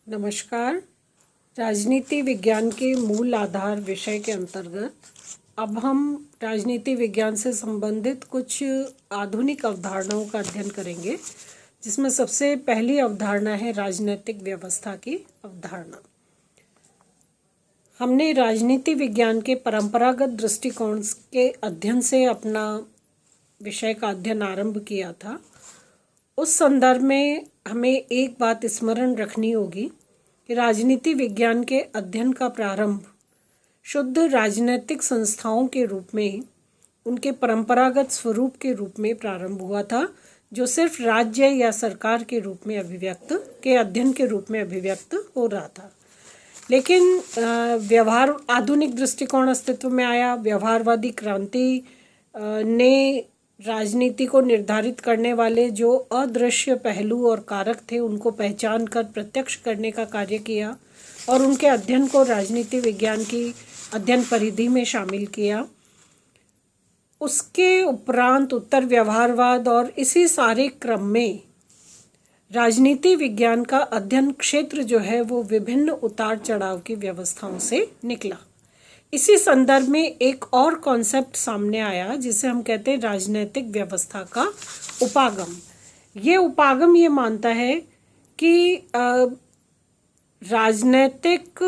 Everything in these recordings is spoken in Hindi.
नमस्कार। राजनीति विज्ञान के मूल आधार विषय के अंतर्गत अब हम राजनीति विज्ञान से संबंधित कुछ आधुनिक अवधारणाओं का अध्ययन करेंगे, जिसमें सबसे पहली अवधारणा है राजनीतिक व्यवस्था की अवधारणा। हमने राजनीति विज्ञान के परंपरागत दृष्टिकोण के अध्ययन से अपना विषय का अध्ययन आरंभ किया था। उस संदर्भ में हमें एक बात स्मरण रखनी होगी कि राजनीति विज्ञान के अध्ययन का प्रारंभ शुद्ध राजनीतिक संस्थाओं के रूप में, उनके परंपरागत स्वरूप के रूप में प्रारंभ हुआ था, जो सिर्फ राज्य या सरकार के रूप में अध्ययन के रूप में अभिव्यक्त हो रहा था। लेकिन व्यवहार आधुनिक दृष्टिकोण अस्तित्व में आया। व्यवहारवादी क्रांति ने राजनीति को निर्धारित करने वाले जो अदृश्य पहलू और कारक थे, उनको पहचान कर प्रत्यक्ष करने का कार्य किया और उनके अध्ययन को राजनीति विज्ञान की अध्ययन परिधि में शामिल किया। उसके उपरांत उत्तर व्यवहारवाद और इसी सारे क्रम में राजनीति विज्ञान का अध्ययन क्षेत्र जो है वो विभिन्न उतार चढ़ाव की व्यवस्थाओं से निकला। इसी संदर्भ में एक और कॉन्सेप्ट सामने आया जिसे हम कहते हैं राजनीतिक व्यवस्था का उपागम। ये उपागम ये मानता है कि राजनीतिक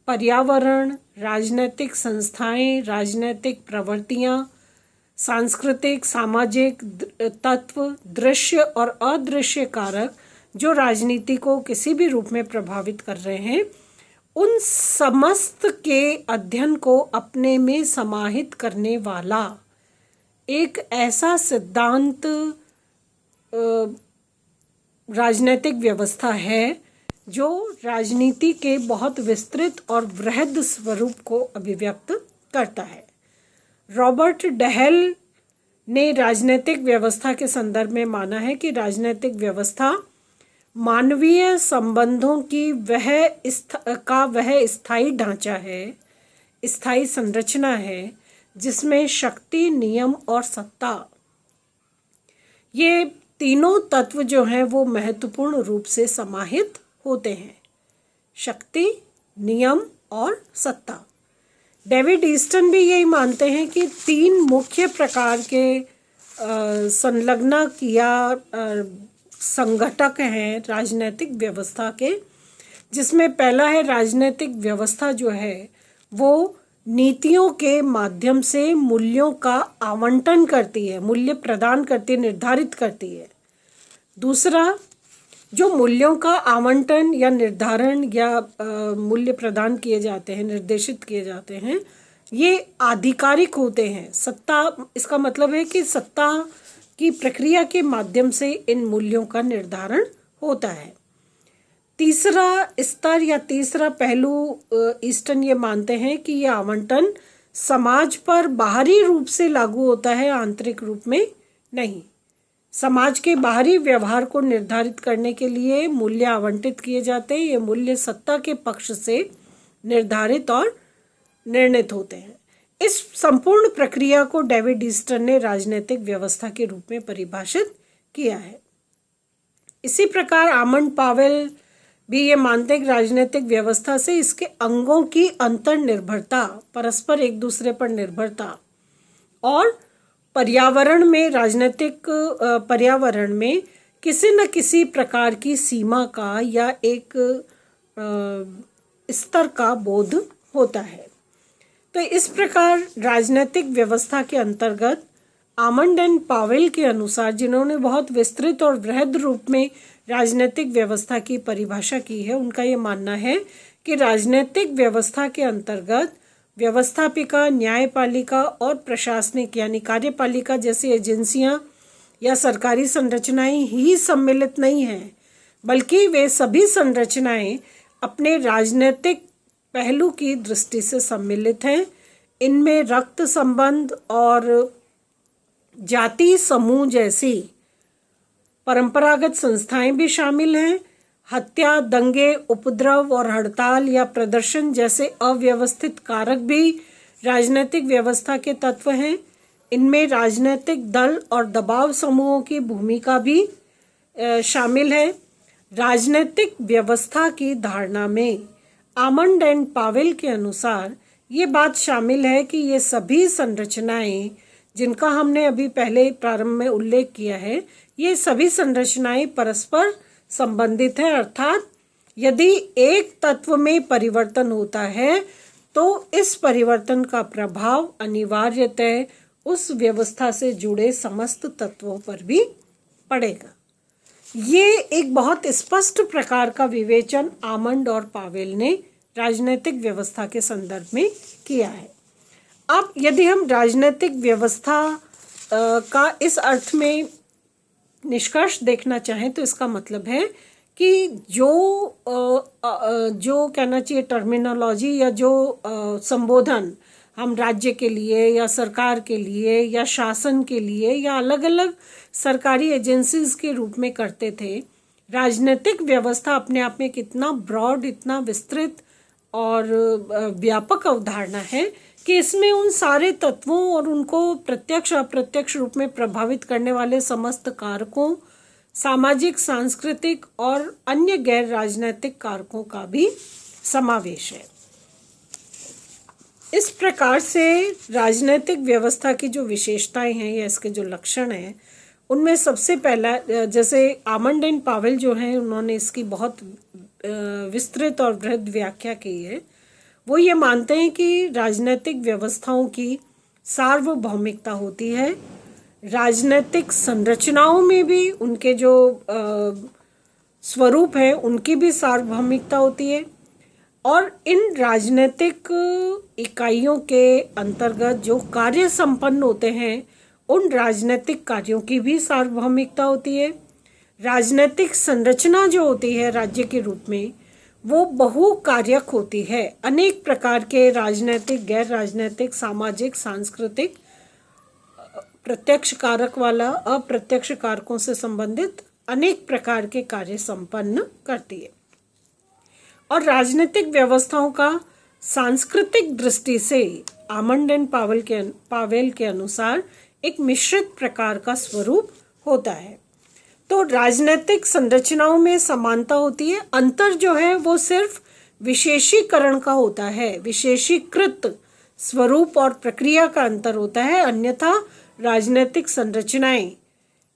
पर्यावरण, राजनीतिक संस्थाएं, राजनीतिक प्रवृत्तियां, सांस्कृतिक, सामाजिक तत्व, दृश्य और अदृश्य कारक जो राजनीति को किसी भी रूप में प्रभावित कर रहे हैं, उन समस्त के अध्ययन को अपने में समाहित करने वाला एक ऐसा सिद्धांत राजनीतिक व्यवस्था है जो राजनीति के बहुत विस्तृत और वृहद स्वरूप को अभिव्यक्त करता है। रॉबर्ट डहेल ने राजनीतिक व्यवस्था के संदर्भ में माना है कि राजनीतिक व्यवस्था मानवीय संबंधों की वह स्थायी ढांचा है, स्थायी संरचना है, जिसमें शक्ति, नियम और सत्ता, ये तीनों तत्व जो हैं वो महत्वपूर्ण रूप से समाहित होते हैं। शक्ति, नियम और सत्ता। डेविड ईस्टन भी यही मानते हैं कि तीन मुख्य प्रकार के संलग्न या संघटक हैं राजनीतिक व्यवस्था के, जिसमें पहला है राजनीतिक व्यवस्था जो है वो नीतियों के माध्यम से मूल्यों का आवंटन करती है, मूल्य प्रदान करती है, निर्धारित करती है। दूसरा, जो मूल्यों का आवंटन या निर्धारण या मूल्य प्रदान किए जाते हैं, निर्देशित किए जाते हैं, ये आधिकारिक होते हैं। सत्ता, इसका मतलब है कि सत्ता की प्रक्रिया के माध्यम से इन मूल्यों का निर्धारण होता है। तीसरा स्तर या तीसरा पहलू ईस्टन ये मानते हैं कि यह आवंटन समाज पर बाहरी रूप से लागू होता है, आंतरिक रूप में नहीं। समाज के बाहरी व्यवहार को निर्धारित करने के लिए मूल्य आवंटित किए जाते हैं। ये मूल्य सत्ता के पक्ष से निर्धारित और निर्णित होते हैं। इस संपूर्ण प्रक्रिया को डेविड ईस्टन ने राजनीतिक व्यवस्था के रूप में परिभाषित किया है। इसी प्रकार आमंड पावेल भी ये मानते हैं कि राजनीतिक व्यवस्था से इसके अंगों की अंतर्निर्भरता, परस्पर एक दूसरे पर निर्भरता और पर्यावरण में, राजनीतिक पर्यावरण में किसी न किसी प्रकार की सीमा का या एक स्तर का बोध होता है। तो इस प्रकार राजनीतिक व्यवस्था के अंतर्गत आमंड एंड पावेल के अनुसार, जिन्होंने बहुत विस्तृत और वृहद रूप में राजनीतिक व्यवस्था की परिभाषा की है, उनका ये मानना है कि राजनीतिक व्यवस्था के अंतर्गत व्यवस्थापिका, न्यायपालिका और प्रशासनिक यानी कार्यपालिका जैसी एजेंसियां या सरकारी संरचनाएं ही सम्मिलित नहीं हैं, बल्कि वे सभी संरचनाएं अपने राजनीतिक पहलू की दृष्टि से सम्मिलित हैं। इनमें रक्त संबंध और जाति समूह जैसी परंपरागत संस्थाएं भी शामिल हैं। हत्या, दंगे, उपद्रव और हड़ताल या प्रदर्शन जैसे अव्यवस्थित कारक भी राजनीतिक व्यवस्था के तत्व हैं। इनमें राजनीतिक दल और दबाव समूहों की भूमिका भी शामिल है। राजनीतिक व्यवस्था की धारणा में आमंड एंड पावेल के अनुसार ये बात शामिल है कि ये सभी संरचनाएं जिनका हमने अभी पहले प्रारंभ में उल्लेख किया है, ये सभी संरचनाएं परस्पर संबंधित है। अर्थात यदि एक तत्व में परिवर्तन होता है तो इस परिवर्तन का प्रभाव अनिवार्यतः उस व्यवस्था से जुड़े समस्त तत्वों पर भी पड़ेगा। ये एक बहुत स्पष्ट प्रकार का विवेचन आमंड और पावेल ने राजनीतिक व्यवस्था के संदर्भ में किया है। अब यदि हम राजनीतिक व्यवस्था का इस अर्थ में निष्कर्ष देखना चाहें तो इसका मतलब है कि जो कहना चाहिए टर्मिनोलॉजी या जो संबोधन हम राज्य के लिए या सरकार के लिए या शासन के लिए या अलग अलग सरकारी एजेंसीज के रूप में करते थे, राजनीतिक व्यवस्था अपने आप में कितना ब्रॉड, इतना विस्तृत और व्यापक अवधारणा है कि इसमें उन सारे तत्वों और उनको प्रत्यक्ष अप्रत्यक्ष रूप में प्रभावित करने वाले समस्त कारकों, सामाजिक, सांस्कृतिक और अन्य गैर राजनीतिक कारकों का भी समावेश है। इस प्रकार से राजनीतिक व्यवस्था की जो विशेषताएं हैं या इसके जो लक्षण हैं, उनमें सबसे पहला, जैसे आमंड एंड पावेल जो हैं उन्होंने इसकी बहुत विस्तृत और बृहद व्याख्या की है। वो ये मानते हैं कि राजनीतिक व्यवस्थाओं की सार्वभौमिकता होती है, राजनीतिक संरचनाओं में भी उनके जो स्वरूप है उनकी भी सार्वभौमिकता होती है, और इन राजनीतिक इकाइयों के अंतर्गत जो कार्य संपन्न होते हैं उन राजनीतिक कार्यों की भी सार्वभौमिकता होती है। राजनीतिक संरचना जो होती है राज्य के रूप में वो बहुकार्यक होती है। अनेक प्रकार के राजनीतिक, गैर राजनीतिक, सामाजिक, सांस्कृतिक, प्रत्यक्ष कारक वाला, अप्रत्यक्ष कारकों से संबंधित अनेक प्रकार के कार्य संपन्न करती है। और राजनीतिक व्यवस्थाओं का सांस्कृतिक दृष्टि से आमंड एंड पावेल के अनुसार एक मिश्रित प्रकार का स्वरूप होता है। तो राजनीतिक संरचनाओं में समानता होती है, अंतर जो है वो सिर्फ विशेषीकरण का होता है, विशेषीकृत स्वरूप और प्रक्रिया का अंतर होता है, अन्यथा राजनीतिक संरचनाएं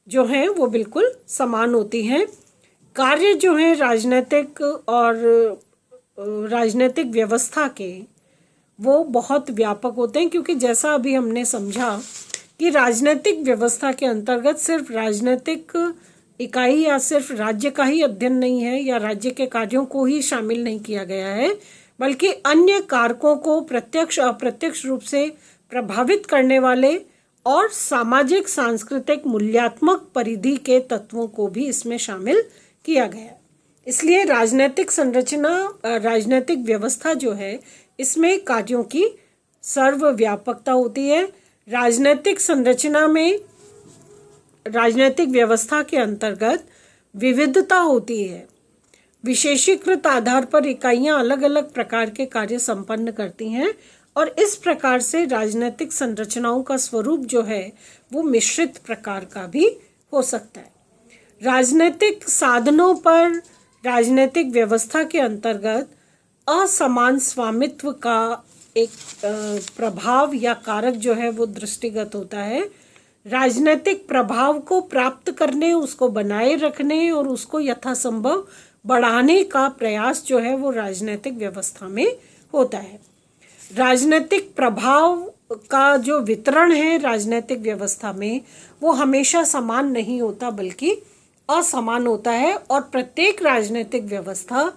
जो हैं वो बिल्कुल समान होती हैं। कार्य जो हैं राजनीतिक और राजनीतिक व्यवस्था के वो बहुत व्यापक होते हैं, क्योंकि जैसा अभी हमने समझा कि राजनीतिक व्यवस्था के अंतर्गत सिर्फ राजनीतिक इकाई या सिर्फ राज्य का ही अध्ययन नहीं है या राज्य के कार्यों को ही शामिल नहीं किया गया है, बल्कि अन्य कारकों को प्रत्यक्ष अप्रत्यक्ष रूप से प्रभावित करने वाले और सामाजिक, सांस्कृतिक, मूल्यात्मक परिधि के तत्वों को भी इसमें शामिल किया गया। इसलिए राजनीतिक संरचना, राजनीतिक व्यवस्था जो है इसमें कार्यों की सर्वव्यापकता होती है। राजनीतिक संरचना में राजनीतिक व्यवस्था के अंतर्गत विविधता होती है। विशेषीकृत आधार पर इकाइयां अलग अलग प्रकार के कार्य संपन्न करती हैं और इस प्रकार से राजनीतिक संरचनाओं का स्वरूप जो है वो मिश्रित प्रकार का भी हो सकता है। राजनीतिक साधनों पर राजनीतिक व्यवस्था के अंतर्गत असमान स्वामित्व का एक प्रभाव या कारक जो है वो दृष्टिगत होता है। राजनीतिक प्रभाव को प्राप्त करने, उसको बनाए रखने और उसको यथासंभव बढ़ाने का प्रयास जो है वो राजनीतिक व्यवस्था में होता है। राजनीतिक प्रभाव का जो वितरण है राजनीतिक व्यवस्था में वो हमेशा समान नहीं होता बल्कि असमान होता है, और प्रत्येक राजनीतिक व्यवस्था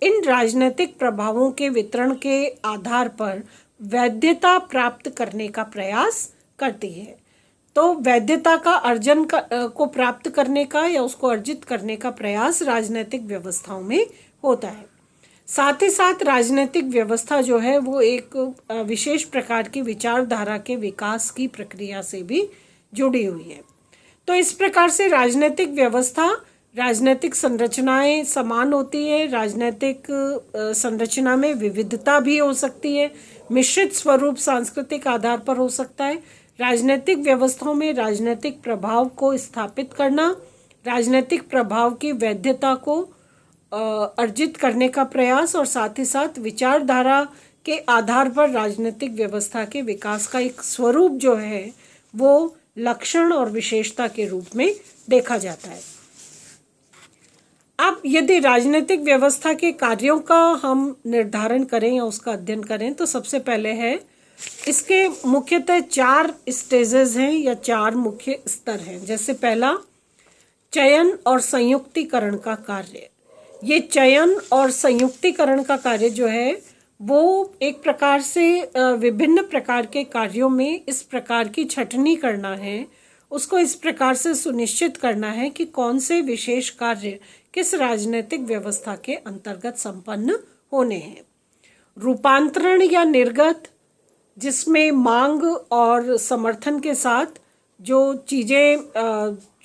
इन राजनीतिक प्रभावों के वितरण के आधार पर वैधता प्राप्त करने का प्रयास करती है। तो वैधता का अर्जन को प्राप्त करने का या उसको अर्जित करने का प्रयास राजनीतिक व्यवस्थाओं में होता है। साथ ही साथ राजनीतिक व्यवस्था जो है वो एक विशेष प्रकार की विचारधारा के विकास की प्रक्रिया से भी जुड़ी हुई है। तो इस प्रकार से राजनीतिक व्यवस्था, राजनीतिक संरचनाएं समान होती है, राजनीतिक संरचना में विविधता भी हो सकती है, मिश्रित स्वरूप सांस्कृतिक आधार पर हो सकता है। राजनीतिक व्यवस्थाओं में राजनीतिक प्रभाव को स्थापित करना, राजनीतिक प्रभाव की वैधता को अर्जित करने का प्रयास और साथ ही साथ विचारधारा के आधार पर राजनीतिक व्यवस्था के विकास का एक स्वरूप जो है वो लक्षण और विशेषता के रूप में देखा जाता है। अब यदि राजनीतिक व्यवस्था के कार्यों का हम निर्धारण करें या उसका अध्ययन करें तो सबसे पहले है इसके मुख्यतः 4 स्टेजेस हैं या 4 मुख्य स्तर हैं। जैसे पहला चयन और संयुक्तिकरण का कार्य। ये चयन और संयुक्तिकरण का कार्य जो है वो एक प्रकार से विभिन्न प्रकार के कार्यों में इस प्रकार की छँटनी करना है, उसको इस प्रकार से सुनिश्चित करना है कि कौन से विशेष कार्य किस राजनीतिक व्यवस्था के अंतर्गत संपन्न होने हैं। रूपांतरण या निर्गत, जिसमें मांग और समर्थन के साथ जो चीज़ें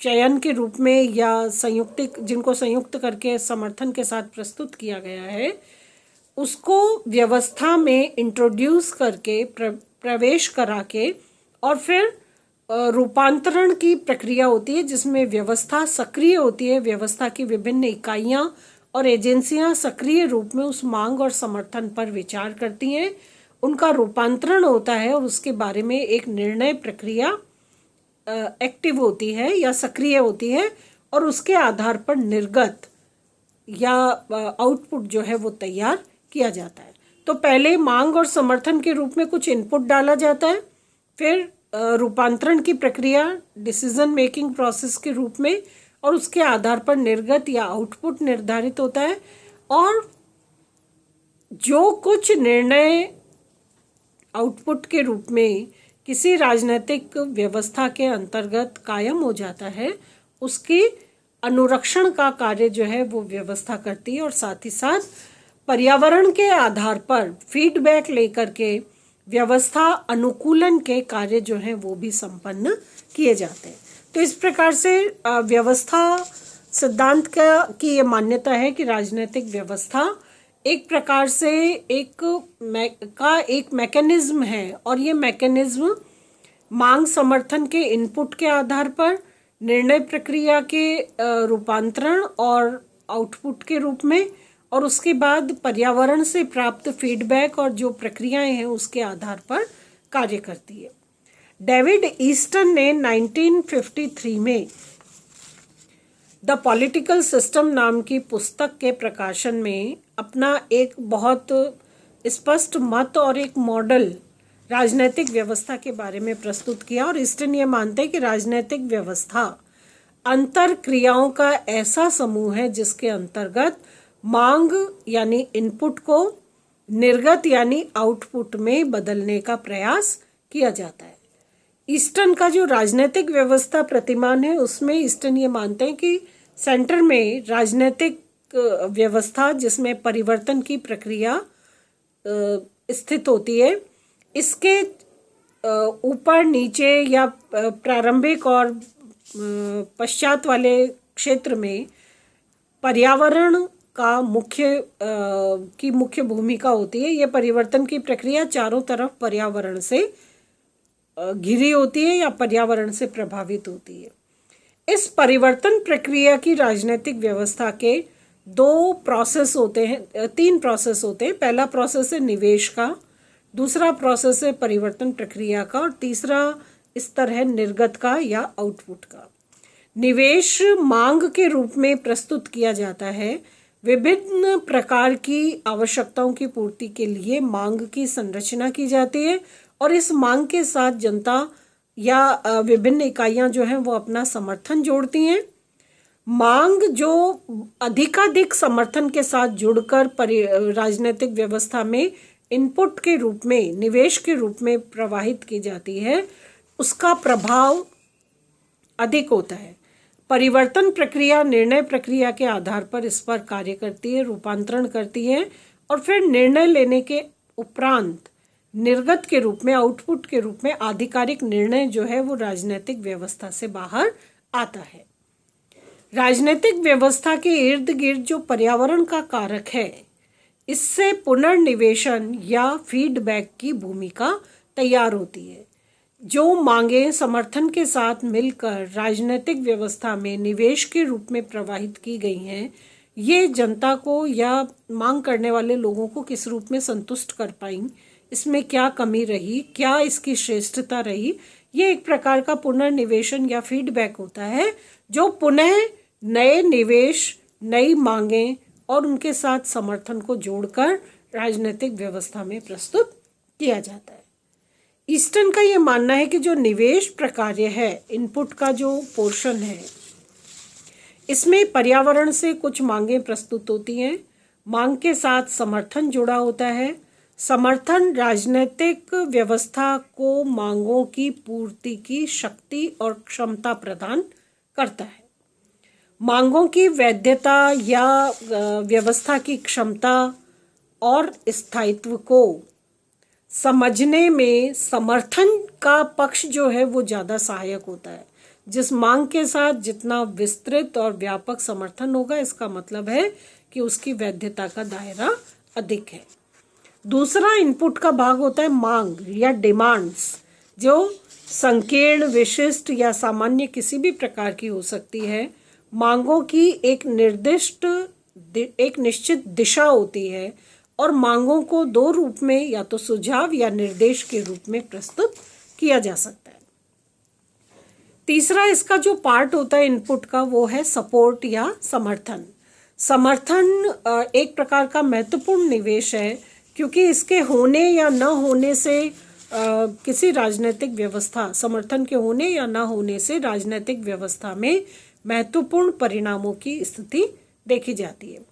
चयन के रूप में या जिनको संयुक्त करके समर्थन के साथ प्रस्तुत किया गया है उसको व्यवस्था में इंट्रोड्यूस करके प्रवेश करा के और फिर रूपांतरण की प्रक्रिया होती है जिसमें व्यवस्था सक्रिय होती है। व्यवस्था की विभिन्न इकाइयां और एजेंसियां सक्रिय रूप में उस मांग और समर्थन पर विचार करती हैं, उनका रूपांतरण होता है और उसके बारे में एक निर्णय प्रक्रिया एक्टिव होती है या सक्रिय होती है और उसके आधार पर निर्गत या आउटपुट जो है वो तैयार किया जाता है। तो पहले मांग और समर्थन के रूप में कुछ इनपुट डाला जाता है, फिर रूपांतरण की प्रक्रिया डिसीजन मेकिंग प्रोसेस के रूप में और उसके आधार पर निर्गत या आउटपुट निर्धारित होता है और जो कुछ निर्णय आउटपुट के रूप में किसी राजनीतिक व्यवस्था के अंतर्गत कायम हो जाता है उसके अनुरक्षण का कार्य जो है वो व्यवस्था करती है और साथ ही साथ पर्यावरण के आधार पर फीडबैक लेकर के व्यवस्था अनुकूलन के कार्य जो हैं वो भी संपन्न किए जाते हैं। तो इस प्रकार से व्यवस्था सिद्धांत की ये मान्यता है कि राजनीतिक व्यवस्था एक प्रकार से एक मैकेनिज्म है और ये मैकेनिज्म मांग समर्थन के इनपुट के आधार पर निर्णय प्रक्रिया के रूपांतरण और आउटपुट के रूप में और उसके बाद पर्यावरण से प्राप्त फीडबैक और जो प्रक्रियाएं हैं उसके आधार पर कार्य करती है। डेविड ईस्टन ने 1953 में द पॉलिटिकल सिस्टम नाम की पुस्तक के प्रकाशन में अपना एक बहुत स्पष्ट मत और एक मॉडल राजनीतिक व्यवस्था के बारे में प्रस्तुत किया और ईस्टन ये मानते हैं कि राजनीतिक व्यवस्था अंतर क्रियाओं का ऐसा समूह है जिसके अंतर्गत मांग यानी इनपुट को निर्गत यानी आउटपुट में बदलने का प्रयास किया जाता है। ईस्टन का जो राजनीतिक व्यवस्था प्रतिमान है उसमें ईस्टन ये मानते हैं कि सेंटर में राजनीतिक व्यवस्था जिसमें परिवर्तन की प्रक्रिया स्थित होती है, इसके ऊपर नीचे या प्रारंभिक और पश्चात वाले क्षेत्र में पर्यावरण का मुख्य भूमिका होती है। यह परिवर्तन की प्रक्रिया चारों तरफ पर्यावरण से घिरी होती है या पर्यावरण से प्रभावित होती है। इस परिवर्तन प्रक्रिया की राजनीतिक व्यवस्था के 3 प्रोसेस होते हैं। पहला प्रोसेस है निवेश का, दूसरा प्रोसेस है परिवर्तन प्रक्रिया का और तीसरा स्तर है निर्गत का या आउटपुट का। निवेश मांग के रूप में प्रस्तुत किया जाता है। विभिन्न प्रकार की आवश्यकताओं की पूर्ति के लिए मांग की संरचना की जाती है और इस मांग के साथ जनता या विभिन्न इकाइयां जो हैं वो अपना समर्थन जोड़ती हैं। मांग जो अधिकाधिक समर्थन के साथ जुड़कर राजनीतिक व्यवस्था में इनपुट के रूप में निवेश के रूप में प्रवाहित की जाती है उसका प्रभाव अधिक होता है। परिवर्तन प्रक्रिया निर्णय प्रक्रिया के आधार पर इस पर कार्य करती है, रूपांतरण करती है और फिर निर्णय लेने के उपरांत निर्गत के रूप में आउटपुट के रूप में आधिकारिक निर्णय जो है वो राजनीतिक व्यवस्था से बाहर आता है। राजनीतिक व्यवस्था के इर्द गिर्द जो पर्यावरण का कारक है इससे पुनर्निवेशन या फीडबैक की भूमिका तैयार होती है। जो मांगें समर्थन के साथ मिलकर राजनीतिक व्यवस्था में निवेश के रूप में प्रवाहित की गई हैं, ये जनता को या मांग करने वाले लोगों को किस रूप में संतुष्ट कर पाई, इसमें क्या कमी रही, क्या इसकी श्रेष्ठता रही, ये एक प्रकार का पुनर्निवेशन या फीडबैक होता है जो पुनः नए निवेश, नई मांगें और उनके साथ समर्थन को जोड़कर राजनीतिक व्यवस्था में प्रस्तुत किया जाता है। ईस्टर्न का ये मानना है कि जो निवेश प्रकार्य है, इनपुट का जो पोर्शन है, इसमें पर्यावरण से कुछ मांगें प्रस्तुत होती हैं, मांग के साथ समर्थन जुड़ा होता है, समर्थन राजनीतिक व्यवस्था को मांगों की पूर्ति की शक्ति और क्षमता प्रदान करता है। मांगों की वैधता या व्यवस्था की क्षमता और स्थायित्व को समझने में समर्थन का पक्ष जो है वो ज़्यादा सहायक होता है। जिस मांग के साथ जितना विस्तृत और व्यापक समर्थन होगा, इसका मतलब है कि उसकी वैधता का दायरा अधिक है। दूसरा इनपुट का भाग होता है मांग या डिमांड्स, जो संकीर्ण, विशिष्ट या सामान्य किसी भी प्रकार की हो सकती है। मांगों की एक निश्चित दिशा होती है और मांगों को दो रूप में, या तो सुझाव या निर्देश के रूप में प्रस्तुत किया जा सकता है। तीसरा इसका जो पार्ट होता है इनपुट का, वो है सपोर्ट या समर्थन। समर्थन एक प्रकार का महत्वपूर्ण निवेश है, क्योंकि इसके होने या न होने से किसी राजनीतिक व्यवस्था, समर्थन के होने या न होने से राजनीतिक व्यवस्था में महत्वपूर्ण परिणामों की स्थिति देखी जाती है।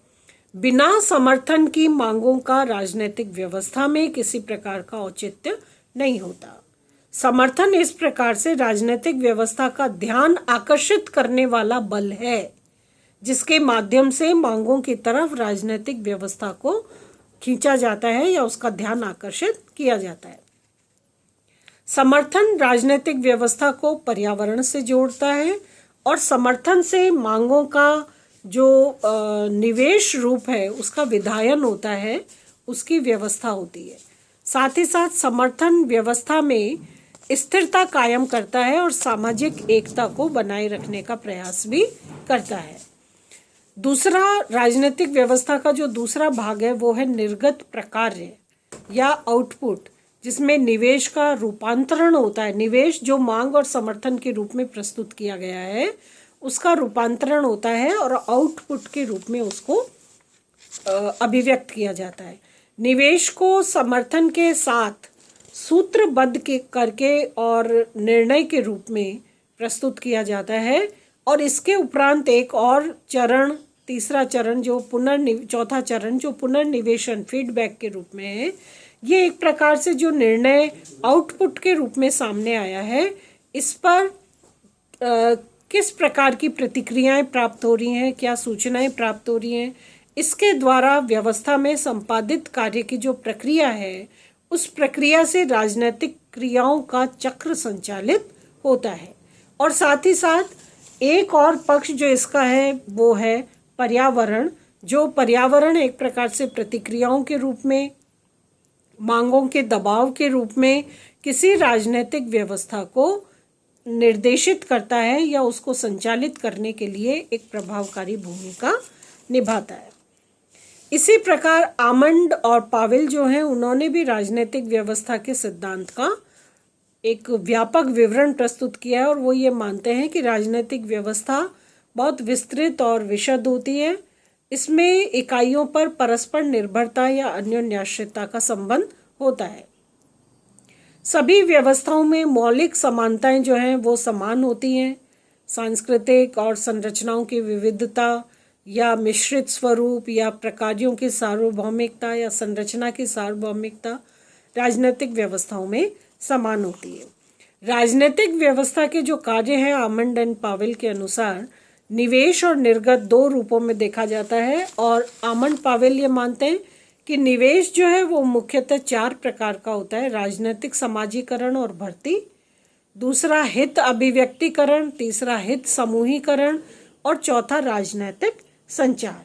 बिना समर्थन की मांगों का राजनीतिक व्यवस्था में किसी प्रकार का औचित्य नहीं होता। समर्थन इस प्रकार से राजनीतिक व्यवस्था का ध्यान आकर्षित करने वाला बल है, जिसके माध्यम से मांगों की तरफ राजनीतिक व्यवस्था को खींचा जाता है या उसका ध्यान आकर्षित किया जाता है। समर्थन राजनीतिक व्यवस्था को पर्यावरण से जोड़ता है और समर्थन से मांगों का जो निवेश रूप है उसका विधायन होता है, उसकी व्यवस्था होती है। साथ ही साथ समर्थन व्यवस्था में स्थिरता कायम करता है और सामाजिक एकता को बनाए रखने का प्रयास भी करता है। दूसरा राजनीतिक व्यवस्था का जो दूसरा भाग है वो है निर्गत प्रकार्य या आउटपुट, जिसमें निवेश का रूपांतरण होता है। निवेश जो मांग और समर्थन के रूप में प्रस्तुत किया गया है उसका रूपांतरण होता है और आउटपुट के रूप में उसको अभिव्यक्त किया जाता है। निवेश को समर्थन के साथ सूत्रबद्ध करके और निर्णय के रूप में प्रस्तुत किया जाता है और इसके उपरांत एक और चरण, तीसरा चरण जो चौथा चरण जो पुनर्निवेशन फीडबैक के रूप में है, ये एक प्रकार से जो निर्णय आउटपुट के रूप में सामने आया है, इस पर किस प्रकार की प्रतिक्रियाएं प्राप्त हो रही हैं, क्या सूचनाएं प्राप्त हो रही हैं, इसके द्वारा व्यवस्था में संपादित कार्य की जो प्रक्रिया है उस प्रक्रिया से राजनीतिक क्रियाओं का चक्र संचालित होता है। और साथ ही साथ एक और पक्ष जो इसका है वो है पर्यावरण, जो पर्यावरण एक प्रकार से प्रतिक्रियाओं के रूप में, मांगों के दबाव के रूप में किसी राजनीतिक व्यवस्था को निर्देशित करता है या उसको संचालित करने के लिए एक प्रभावकारी भूमिका निभाता है। इसी प्रकार आमंड और पावेल जो हैं उन्होंने भी राजनीतिक व्यवस्था के सिद्धांत का एक व्यापक विवरण प्रस्तुत किया है और वो ये मानते हैं कि राजनीतिक व्यवस्था बहुत विस्तृत और विशद होती है। इसमें इकाइयों पर परस्पर निर्भरता या अन्योन्याश्रितता का संबंध होता है। सभी व्यवस्थाओं में मौलिक समानताएं जो हैं वो समान होती हैं। सांस्कृतिक और संरचनाओं की विविधता या मिश्रित स्वरूप या प्रकारों की सार्वभौमिकता या संरचना की सार्वभौमिकता राजनीतिक व्यवस्थाओं में समान होती है। राजनीतिक व्यवस्था के जो कार्य हैं आमंड एंड पावेल के अनुसार निवेश और निर्गत दो रूपों में देखा जाता है और आमंड पावेल ये मानते हैं कि निवेश जो है वो मुख्यतः 4 प्रकार का होता है: राजनीतिक समाजीकरण और भर्ती, दूसरा हित अभिव्यक्तिकरण, तीसरा हित समूहीकरण और चौथा राजनीतिक संचार।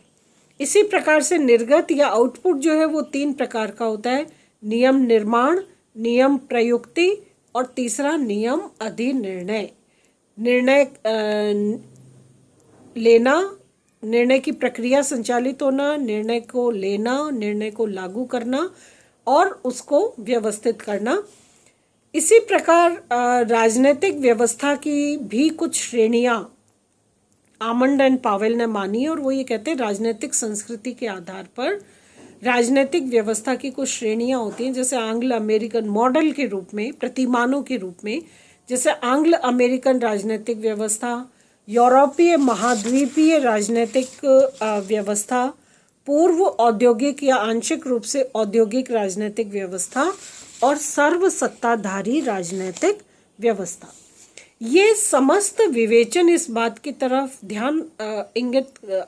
इसी प्रकार से निर्गत या आउटपुट जो है वो 3 प्रकार का होता है: नियम निर्माण, नियम प्रयुक्ति और तीसरा नियम अधिनिर्णय। निर्णय लेना, निर्णय की प्रक्रिया संचालित होना, निर्णय को लेना, निर्णय को लागू करना और उसको व्यवस्थित करना। इसी प्रकार राजनीतिक व्यवस्था की भी कुछ श्रेणियां आमंड एंड पावेल ने मानी, और वो ये कहते हैं राजनीतिक संस्कृति के आधार पर राजनीतिक व्यवस्था की कुछ श्रेणियां होती हैं, जैसे आंग्ल अमेरिकन मॉडल के रूप में, प्रतिमानों के रूप में, जैसे आंग्ल अमेरिकन राजनीतिक व्यवस्था, यूरोपीय महाद्वीपीय राजनीतिक व्यवस्था, पूर्व औद्योगिक या आंशिक रूप से औद्योगिक राजनीतिक व्यवस्था और सर्वसत्ताधारी राजनीतिक व्यवस्था। ये समस्त विवेचन इस बात की तरफ ध्यान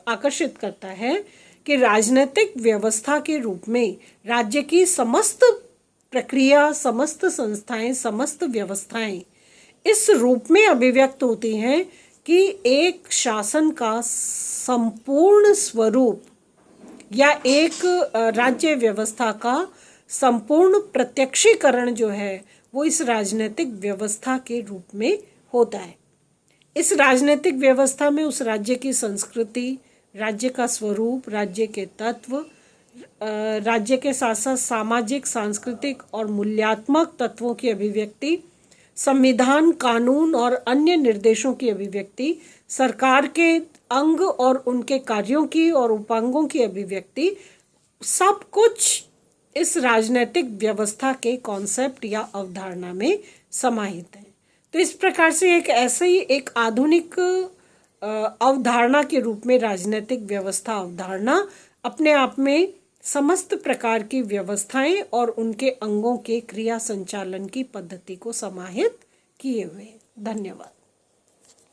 आकर्षित करता है कि राजनीतिक व्यवस्था के रूप में राज्य की समस्त प्रक्रिया, समस्त संस्थाएं, समस्त व्यवस्थाएं इस रूप में अभिव्यक्त होती हैं कि एक शासन का संपूर्ण स्वरूप या एक राज्य व्यवस्था का संपूर्ण प्रत्यक्षीकरण जो है वो इस राजनीतिक व्यवस्था के रूप में होता है। इस राजनीतिक व्यवस्था में उस राज्य की संस्कृति, राज्य का स्वरूप, राज्य के तत्व, राज्य के साथ साथ सामाजिक, सांस्कृतिक और मूल्यात्मक तत्वों की अभिव्यक्ति, संविधान, कानून और अन्य निर्देशों की अभिव्यक्ति, सरकार के अंग और उनके कार्यों की और उपांगों की अभिव्यक्ति, सब कुछ इस राजनीतिक व्यवस्था के कॉन्सेप्ट या अवधारणा में समाहित है। तो इस प्रकार से एक ऐसे ही एक आधुनिक अवधारणा के रूप में राजनीतिक व्यवस्था अवधारणा अपने आप में समस्त प्रकार की व्यवस्थाएं और उनके अंगों के क्रिया संचालन की पद्धति को समाहित किए हुए। धन्यवाद।